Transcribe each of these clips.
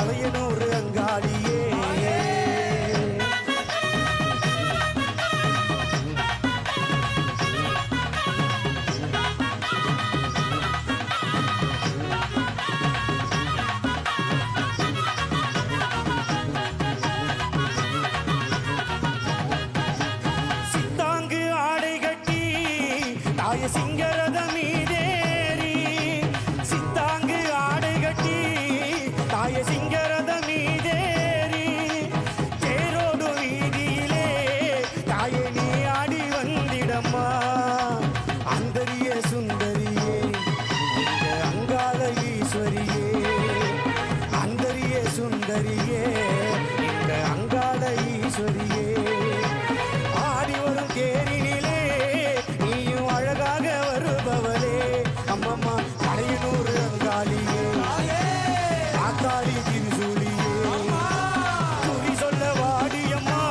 மலையனூர் அங்காளியே சித்தாங்கு ஆடை கட்டி தாய சிங்கரத மீதேறி சித்தாங்கு ஆடை கட்டி தாய சிங்கரத மீதேறி தேரோடு வீதியிலே தாயே நீ ஆடி வந்திடம்மா அந்தரிய சுந்தரியே இந்த அங்காள ஈஸ்வரியே அந்தரிய சுந்தரியே இந்த அங்காள ஈஸ்வரியே ஆடி வரும் தேரினிலே நீயும் அழகாக வருபவளே அம்மம்மா மலையனூர் அங்காளியே ஆத்தாடி திருசூலியே குறி சொல்ல வாடியம்மா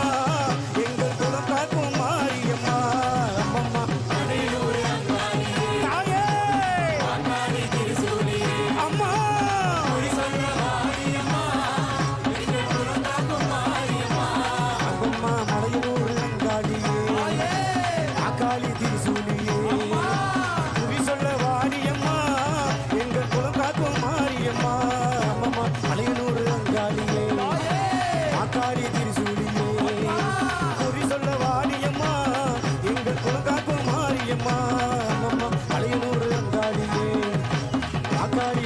எங்கள் குலம் காக்கும் மாரியம்மா அம்மம்மா மலையனூர் அங்காளியே தாயே ஆத்தாடி திருசூலியே அம்மா குறி சொல்ல வாடியம்மா எங்கள் குலம் காக்கும் மாரியம்மா அம்மம்மா மலையனூர் அங்காளியே ஆக்காளி திருசூலியே குறி சொல்ல வாடியம்மா எங்கள் குலம் காக்கும் மாரியம்மா அம்மம்மா மலையனூர் அங்காளியே ஆக்காளி திருசூலியே குறி சொல்ல வாடியம்மா எங்கள் குலம் காக்கும் மாரியம்மா அம்மம்மா மலையனூர் அங்காளியே ஆக்காளி